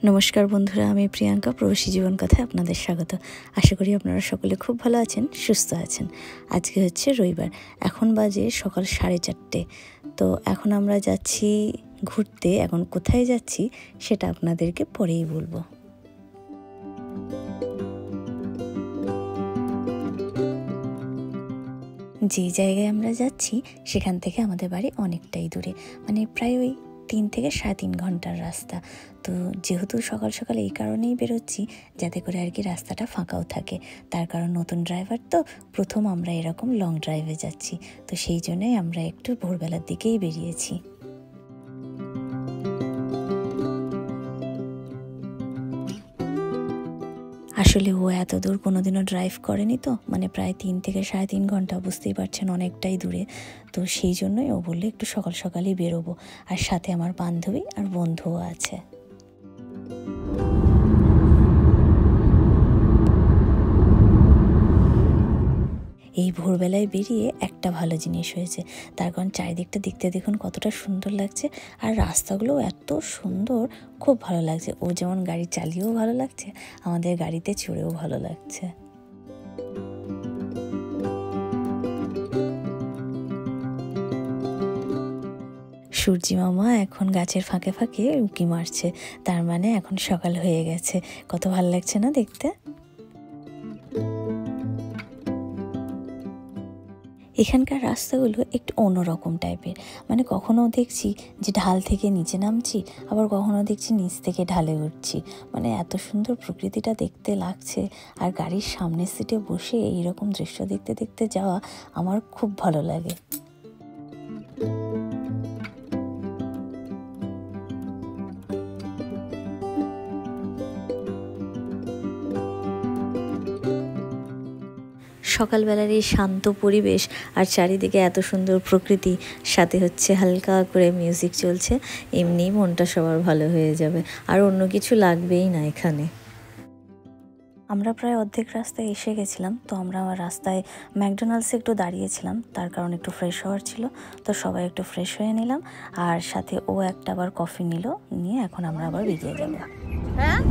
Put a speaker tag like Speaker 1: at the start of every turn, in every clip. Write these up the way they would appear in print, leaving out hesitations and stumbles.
Speaker 1: नमस्कार बंधुरा, आमी प्रियंका प्रवासी जीवन कथाय आपनादेर स्वागत। आशा करी आपनारा सकले खूब भालो आछेन, सुस्थ आछेन। आजके होच्छे रविवार, एखन बाजे सकाल 4:30। तो एखन आमरा जाচ্ছি घुरते। एखन कोथाय जाচ্ছি सेटा आपनादेरके परेई बोलबो। যে জায়গায় আমরা যাচ্ছি সেখান থেকে আমাদের বাড়ি অনেকটাই দূরে, মানে প্রায় ওই 3 থেকে 3.5 ঘন্টার রাস্তা। তো যেহেতু সকাল সকাল এই কারণেই বেরোচ্ছি যাতে করে আর কি রাস্তাটা ফাঁকাও থাকে, তার কারণ নতুন ড্রাইভার তো প্রথম আমরা এরকম লং ড্রাইভে যাচ্ছি, তো সেই জন্যই আমরা একটু ভোরবেলার দিকেই বেরিয়েছি। আসলে ও এত দূর কোনোদিনও ড্রাইভ করেনি, তো মানে প্রায় 3 থেকে 3.5 ঘন্টা, বুঝতেই পারছেন অনেকটাই দূরে। তো সেই জন্যই ও বললে একটু সকাল সকালই বেরোবো, আর সাথে আমার বান্ধবী আর বন্ধুও আছে। এই ভোরবেলায় বেরিয়ে একটা ভালো জিনিস হয়েছে, তার কারণ চারিদিকটা দেখতে দেখুন কতটা সুন্দর লাগছে, আর রাস্তাগুলো এত সুন্দর, খুব ভালো লাগছে। ও যেমন গাড়ি চালিয়েও ভালো লাগছে, আমাদের গাড়িতে চড়েও ভালো লাগছে। সূর্যি মামা এখন গাছের ফাঁকে ফাঁকে উঁকি মারছে, তার মানে এখন সকাল হয়ে গেছে। কত ভালো লাগছে না দেখতে। এখানকার রাস্তাগুলো একটু অন্যরকম টাইপের, মানে কখনো দেখছি যে ঢাল থেকে নিচে নামছি, আবার কখনো দেখছি নিচ থেকে ঢালে উঠছি। মানে এত সুন্দর প্রকৃতিটা দেখতে লাগছে, আর গাড়ির সামনের সিটে বসে এইরকম দৃশ্য দেখতে দেখতে যাওয়া আমার খুব ভালো লাগে। সকালবেলার এই শান্ত পরিবেশ আর চারিদিকে এত সুন্দর প্রকৃতি, সাথে হচ্ছে হালকা করে মিউজিক চলছে, এমনিই মনটা সবার ভালো হয়ে যাবে, আর অন্য কিছু লাগবেই না এখানে। আমরা প্রায় অর্ধেক রাস্তায় এসে গেছিলাম, তো আমরা রাস্তায় ম্যাকডোনাল্ডসে একটু দাঁড়িয়েছিলাম, তার কারণ একটু ফ্রেশ হওয়ার ছিল, তো সবাই একটু ফ্রেশ হয়ে নিলাম, আর সাথে ও একটা আবার কফি নিল, নিয়ে এখন আমরা আবার বেরিয়ে যাব। হ্যাঁ,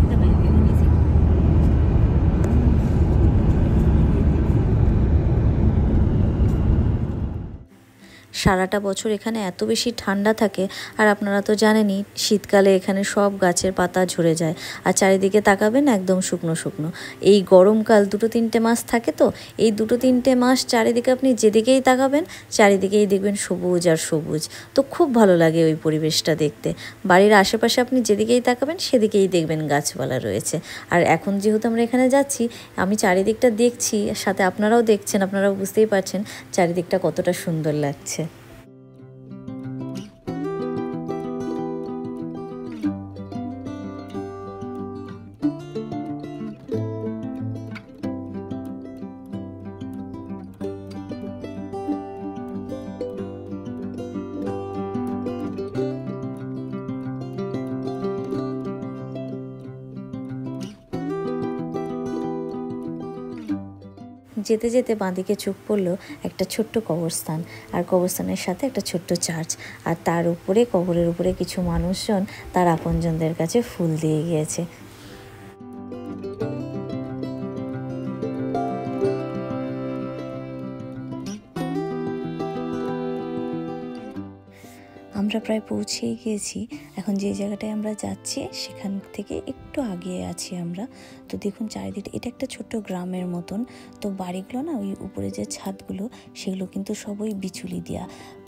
Speaker 1: সারাটা বছর এখানে এত বেশি ঠান্ডা থাকে, আর আপনারা তো জানেনই শীতকালে এখানে সব গাছের পাতা ঝরে যায়, আর চারিদিকে তাকাবেন একদম শুকনো শুকনো। এই গরমকাল 2-3 মাস থাকে, তো এই 2-3 মাস চারিদিকে আপনি যেদিকেই তাকাবেন চারিদিকেই দেখবেন সবুজ আর সবুজ, তো খুব ভালো লাগে ওই পরিবেশটা দেখতে। বাড়ির আশেপাশে আপনি যেদিকেই তাকাবেন সেদিকেই দেখবেন গাছপালা রয়েছে। আর এখন যেহেতু আমরা এখানে যাচ্ছি, আমি চারিদিকটা দেখছি, সাথে আপনারাও দেখছেন, আপনারাও বুঝতেই পারছেন চারিদিকটা কতটা সুন্দর লাগছে। যেতে যেতে বাঁদিকে চোখ পড়লো একটা ছোট্ট কবরস্থান, আর কবরস্থানের সাথে একটা ছোট্ট চার্চ, আর তার উপরে কবরের উপরে কিছু মানুষজন তার আপনজনদের কাছে ফুল দিয়ে গিয়েছে। আমরা প্রায় পৌঁছেই গিয়েছি। এখন যে জায়গাটায় আমরা যাচ্ছি সেখান থেকে একটু আগিয়ে আছি আমরা। তো দেখুন চারিদিকে, এটা একটা ছোট্ট গ্রামের মতন। তো বাড়িগুলো না, ওই উপরে যে ছাদগুলো সেগুলো কিন্তু সব ওই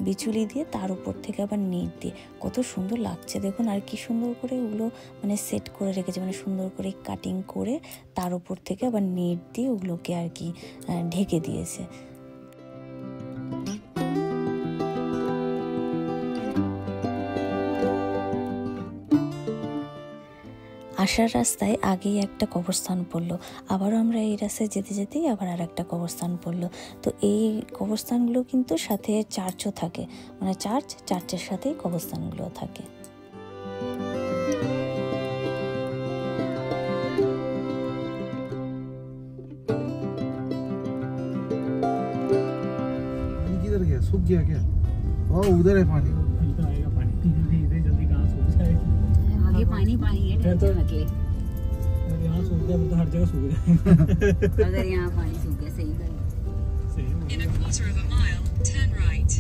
Speaker 1: বিচুলি দিয়ে তার উপর থেকে আবার নেট দিয়ে, কত সুন্দর লাগছে দেখুন। আর কি সুন্দর করে ওগুলো মানে সেট করে রেখেছে, মানে সুন্দর করে কাটিং করে তার উপর থেকে আবার নেট দিয়ে ওগুলোকে আর কি ঢেকে দিয়েছে। আসার রাস্তায় আগেই একটা কবরস্থান পড়লো, আবারও আমরা এই রাস্তায় যেতে যেতেই আবার আর একটা কবরস্থান পড়লো। তো এই কবরস্থানগুলো কিন্তু সাথে চার্চও থাকে, মানে চার্চের সাথেই কবরস্থানগুলো থাকে। सूख गया क्या? उधर है पानी।
Speaker 2: पानी पानी है, टेंशन मत ले।
Speaker 3: यहाँ सूख गया तो हर जगह सूख गया।
Speaker 2: अगर यहाँ पानी सूख गया सही कर।
Speaker 4: In a quarter of a mile, turn right.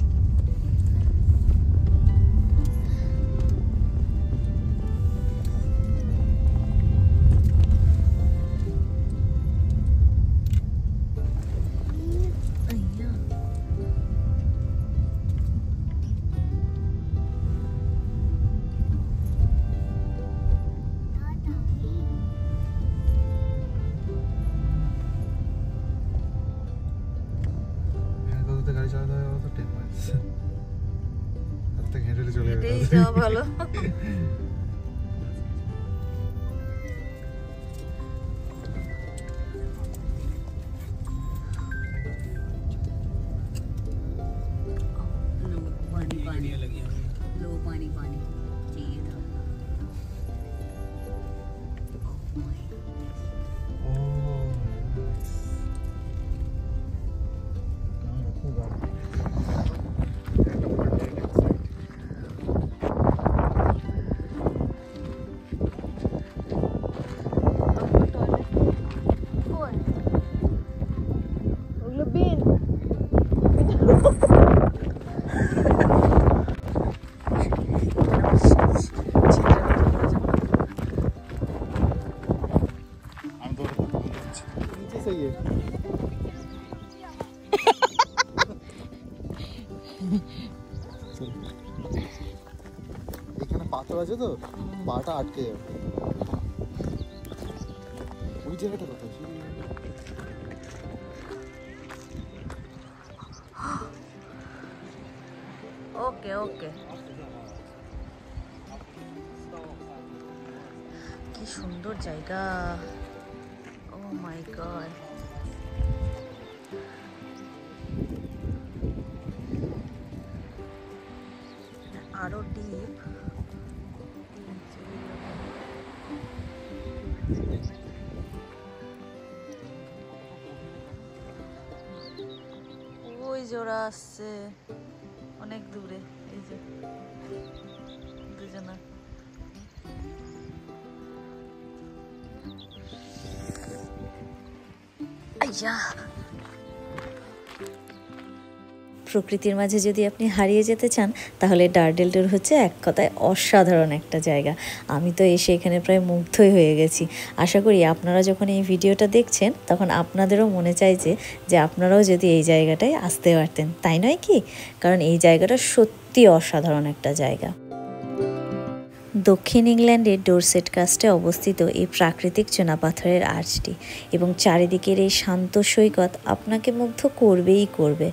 Speaker 5: गाड़ी चलाता है तो 10 miles अब तक हेंडल चले गए
Speaker 1: যাওয়া ভালো।
Speaker 2: पानी पानी लो, पानी पानी चाहिए था।
Speaker 5: सही है এখানে পাথর আছে তো পাটা আটকে যাবে ওই জায়গাটা কোথায়
Speaker 1: ওকে ওকে কি সুন্দর জায়গা ও মাই গড আরো ডিপ ওই জোড়া আসছে অনেক দূরে এই যে দুজনা আইয়া প্রকৃতির মাঝে যদি আপনি হারিয়ে যেতে চান তাহলে ডার্ডেল ট্যুর হচ্ছে এক কথায় অসাধারণ একটা জায়গা। আমি তো এসে এখানে প্রায় মুগ্ধই হয়ে গেছি। আশা করি আপনারা যখন এই ভিডিওটা দেখছেন তখন আপনাদেরও মনে চাইছে যে আপনারাও যদি এই জায়গাটায় আসতে পারতেন, তাই নয় কি? কারণ এই জায়গাটা সত্যি অসাধারণ একটা জায়গা। দক্ষিণ ইংল্যান্ডের ডোরসেট কাস্টে অবস্থিত এই প্রাকৃতিক চুনাপাথরের আর্চটি এবং চারিদিকের এই শান্ত সৈকত আপনাকে মুগ্ধ করবেই করবে।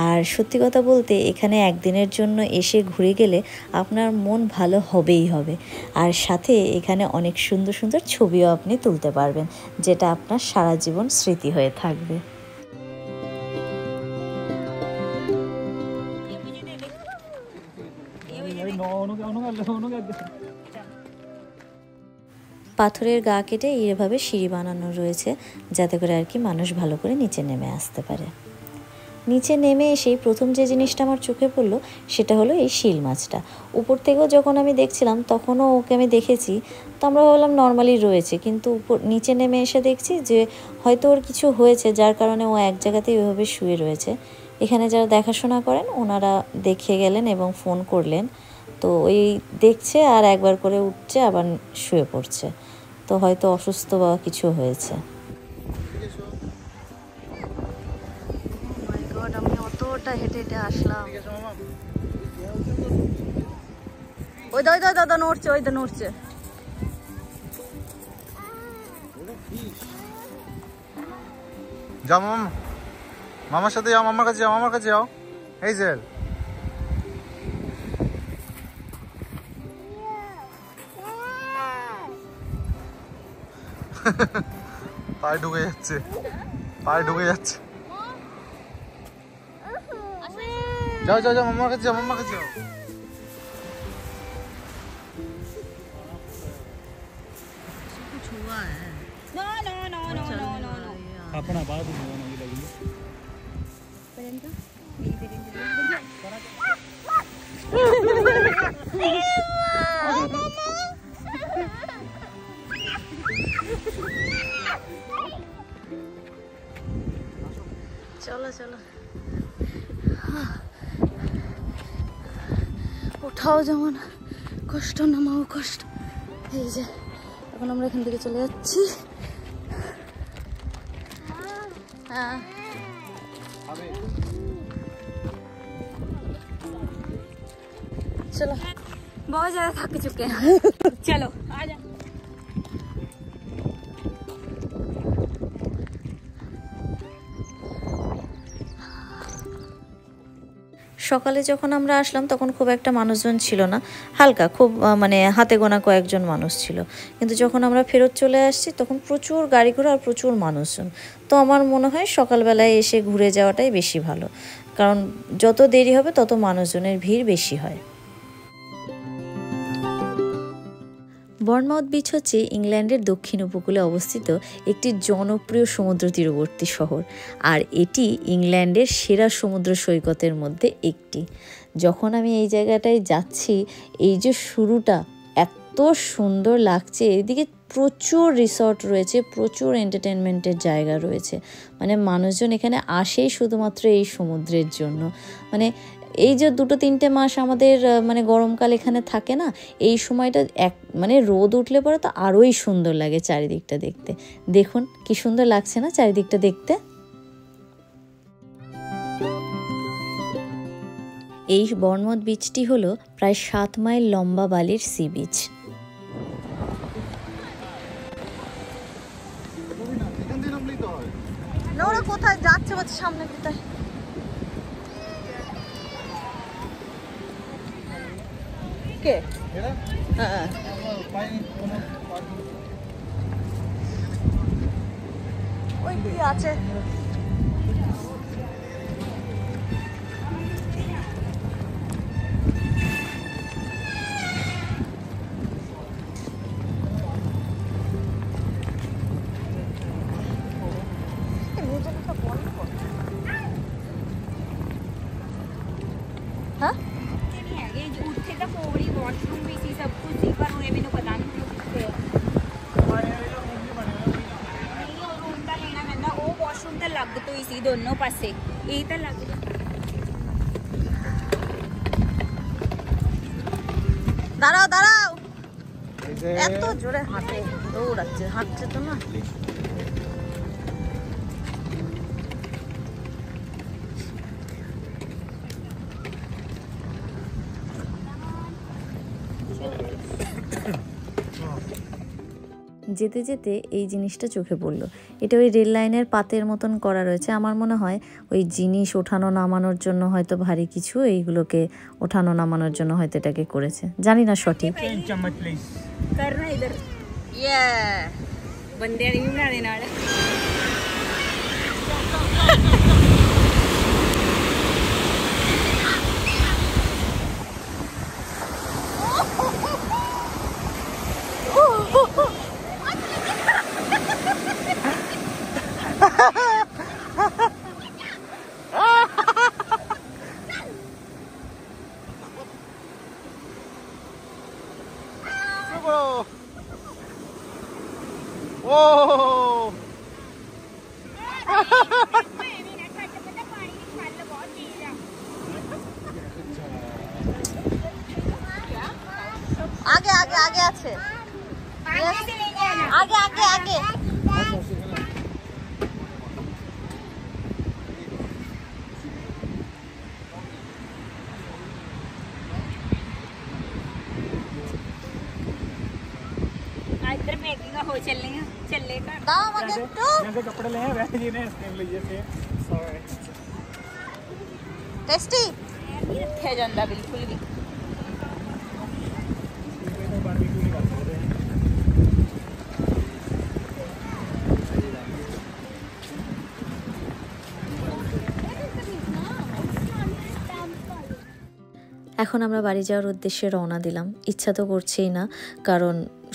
Speaker 1: আর সত্যি কথা বলতে এখানে একদিনের জন্য এসে ঘুরে গেলে আপনার মন ভালো হবেই হবে। আর সাথে এখানে অনেক সুন্দর সুন্দর ছবিও আপনি তুলতে পারবেন, যেটা আপনার সারা জীবন স্মৃতি হয়ে থাকবে। পাথরের গা কেটে এইভাবে সিঁড়ি বানানো রয়েছে যাতে করে আর কি মানুষ ভালো করে নিচে নেমে আসতে পারে। নিচে নেমে এসেই প্রথম যে জিনিসটা আমার চোখে পড়লো সেটা হলো এই শিল মাছটা। উপর থেকেও যখন আমি দেখছিলাম তখনও ওকে আমি দেখেছি, তো আমরা ভাবলাম নর্মালি রয়েছে, কিন্তু নিচে নেমে এসে দেখছি যে হয়তো ওর কিছু হয়েছে যার কারণে ও এক জায়গাতেই ওইভাবে শুয়ে রয়েছে। এখানে যারা দেখাশোনা করেন ওনারা দেখে গেলেন এবং ফোন করলেন, তো ওই দেখছে আর একবার করে উঠছে আবার শুয়ে পড়ছে, তো হয়তো অসুস্থ বা কিছু হয়েছে। আমি অতটা হেঁটে হেঁটে আসলাম। ওই দাদা নড়ছে, ওই তো নড়ছে।
Speaker 5: যাও মামার সাথে যাও, মামার কাছে যাও, মামার কাছে যাও। এই যে পায়ে ঢুকে যাচ্ছে, পায়ে ঢুকে যাচ্ছে। যাও যাও যাও, মামার কাছে যাও, মামার কাছে যাও।
Speaker 3: अपना बात
Speaker 1: চলো চলো, ওঠাও যেমন কষ্ট, নামাও কষ্ট। এই যে এখন আমরা এখান থেকে চলে যাচ্ছি। হ্যাঁ चलो, बहुत ज्यादा थक चुके हैं।
Speaker 2: चलो आ जा।
Speaker 1: সকালে যখন আমরা আসলাম তখন খুব একটা মানুষজন ছিল না, হালকা খুব মানে হাতে গোনা কয়েকজন মানুষ ছিল। কিন্তু যখন আমরা ফেরত চলে আসছি তখন প্রচুর গাড়ি ঘোড়া আর প্রচুর মানুষজন। তো আমার মনে হয় সকালবেলায় এসে ঘুরে যাওয়াটাই বেশি ভালো, কারণ যত দেরি হবে তত মানুষজনের ভিড় বেশি হয়। বর্নমাউথ বিচ হচ্ছে ইংল্যান্ডের দক্ষিণ উপকূলে অবস্থিত একটি জনপ্রিয় সমুদ্র তীরবর্তী শহর, আর এটি ইংল্যান্ডের সেরা সমুদ্র সৈকতের মধ্যে একটি। যখন আমি এই জায়গাটায় যাচ্ছি, এই যে শুরুটা এত সুন্দর লাগছে, এদিকে প্রচুর রিসর্ট রয়েছে, প্রচুর এন্টারটেনমেন্টের জায়গা রয়েছে। মানে মানুষজন এখানে আসেই শুধুমাত্র এই সমুদ্রের জন্য। মানে এই যে 2-3 মাস আমাদের মানে গরমকাল এখানে থাকে না, এই সময়টা মানে রোদ উঠলে পরে তো আরোই সুন্দর লাগে চারিদিকটা দেখতে। দেখুন কি সুন্দর লাগছে না চারিদিকটা দেখতে। এই বর্নমাউথ বিচটি হলো প্রায় 7 মাইল লম্বা বালির সি বিচ। ওরা কোথায় যাচ্ছে বলছে, সামনে কোথায়? কে? হ্যাঁ ওই কি আছে? हाँ
Speaker 2: ਉੱਥੇ ਤਾਂ ਕੋਲ ਹੀ ਵਾਸ਼ਰੂਮ ਵੀ ਸੀ, ਸਭ ਕੁਝ ਸੀ, ਪਰ ਉਹਨੇ ਮੈਨੂੰ ਪਤਾ ਨਹੀਂ ਕਿੱਥੇ ਆ। ਨਹੀਂ ਉਹ ਰੂਮ ਤਾਂ ਲੈਣਾ ਪੈਂਦਾ, ਉਹ ਵਾਸ਼ਰੂਮ ਤਾਂ ਲੱਗ ਤੋਂ ਹੀ ਸੀ ਦੋਨੋਂ ਪਾਸੇ, ਇਹ ਤਾਂ ਲੱਗ
Speaker 1: দাঁড়াও দাঁড়াও, এত জোরে হাঁটে, দৌড়াচ্ছে, হাঁটছে তো না। যেতে যেতে এই জিনিসটা চোখে পড়লো, এটা ওই রেল লাইনের পাতের মতন করা রয়েছে। আমার মনে হয় ওই জিনিস ওঠানো নামানোর জন্য হয়তো ভারী কিছু, এইগুলোকে ওঠানো নামানোর জন্য হয়তো এটাকে করেছে, জানি না সঠিক।
Speaker 3: चम्मच प्लीज
Speaker 2: करना इधर ये बंदे नहीं बनाने नाल
Speaker 1: आगे आगे आगे আছে, आगे आगे आगे।
Speaker 2: इधर पैकिंग हो चलेगा
Speaker 1: दाओ मगे तो
Speaker 3: जैसे कपड़े ले हैं वैसे जी ने स्टेम लीजिए से सॉरी
Speaker 1: टेस्टी
Speaker 2: नहीं रखा जाता बिल्कुल भी।
Speaker 3: बारबेक्यू नहीं कर सकते।
Speaker 1: এখন আমরা বাড়ি যাওয়ার উদ্দেশ্যে রওনা দিলাম। ইচ্ছা তো করছেই না, কারণ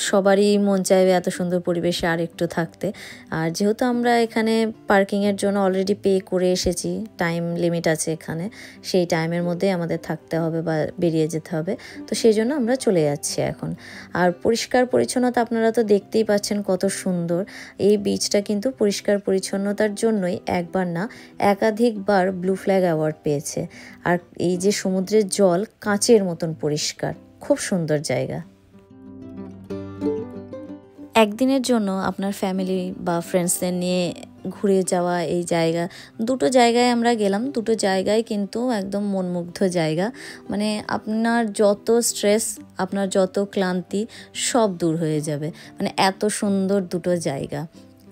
Speaker 1: সবারই মন চাইবে এত সুন্দর পরিবেশে আর একটু থাকতে। আর যেহেতু আমরা এখানে পার্কিংয়ের জন্য অলরেডি পে করে এসেছি, টাইম লিমিট আছে এখানে, সেই টাইমের মধ্যেই আমাদের থাকতে হবে বা বেরিয়ে যেতে হবে, তো সেই জন্য আমরা চলে যাচ্ছি এখন। আর পরিষ্কার পরিচ্ছন্নতা আপনারা তো দেখতেই পাচ্ছেন কত সুন্দর। এই বিচটা কিন্তু পরিষ্কার পরিচ্ছন্নতার জন্যই একবার না একাধিকবার ব্লু ফ্ল্যাগ অ্যাওয়ার্ড পেয়েছে। আর এই যে সমুদ্রের জল কাঁচের মতন পরিষ্কার, খুব সুন্দর জায়গা। একদিনের জন্য আপনার ফ্যামিলি বা ফ্রেন্ডসদের নিয়ে ঘুরে যাওয়া এই জায়গা, দুটো জায়গায় আমরা গেলাম, দুটো জায়গায় কিন্তু একদম মনমুগ্ধ জায়গা। মানে আপনার যত স্ট্রেস, আপনার যত ক্লান্তি সব দূর হয়ে যাবে। মানে এত সুন্দর দুটো জায়গা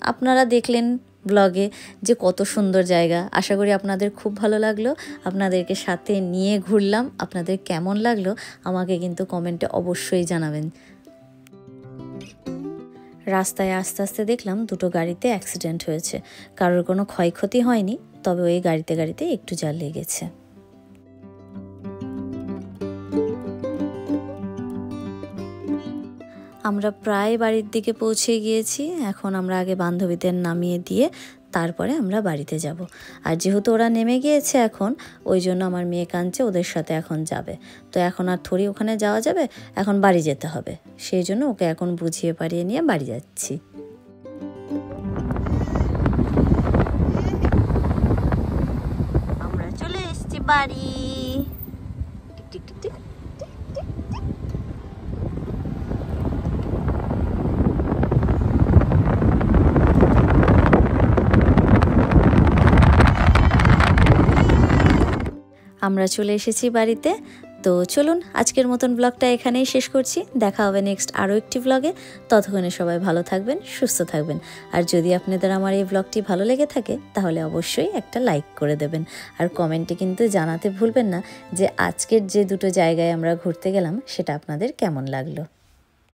Speaker 1: আপনারা দেখলেন ব্লগে যে কত সুন্দর জায়গা। আশা করি আপনাদের খুব ভালো লাগলো। আপনাদেরকে সাথে নিয়ে ঘুরলাম, আপনাদের কেমন লাগলো আমাকে কিন্তু কমেন্টে অবশ্যই জানাবেন। রাস্তায় আস্তে আস্তে দেখলাম দুটো গাড়িতে অ্যাক্সিডেন্ট হয়েছে, কারোর কোনো ক্ষয়ক্ষতি হয়নি, তবে ওই গাড়িতে একটু যা লেগেছে। আমরা প্রায় বাড়ির দিকে পৌঁছে গিয়েছি। এখন আমরা আগে বান্ধবীদের নামিয়ে দিয়ে তারপরে আমরা বাড়িতে যাব। আর যেহেতু ওরা নেমে গিয়েছে এখন, ওই জন্য আমার মেয়ে কাঁদছে, ওদের সাথে এখন যাবে। তো এখন আর থোড়ি ওখানে যাওয়া যাবে, এখন বাড়ি যেতে হবে। সেই জন্য ওকে এখন বুঝিয়ে পারিয়ে নিয়ে বাড়ি যাচ্ছি। আমরা চলে এসেছি বাড়ি। Tick tick tick. আমরা চলে এসেছি বাড়িতে। তো চলুন আজকের মতন ব্লগটা এখানেই শেষ করছি। দেখা হবে নেক্সট আরও একটি ব্লগে। ততক্ষণে সবাই ভালো থাকবেন, সুস্থ থাকবেন। আর যদি আপনাদের আমার এই ব্লগটি ভালো লেগে থাকে তাহলে অবশ্যই একটা লাইক করে দেবেন। আর কমেন্টে কিন্তু জানাতে ভুলবেন না যে আজকের যে দুটো জায়গায় আমরা ঘুরতে গেলাম সেটা আপনাদের কেমন লাগলো।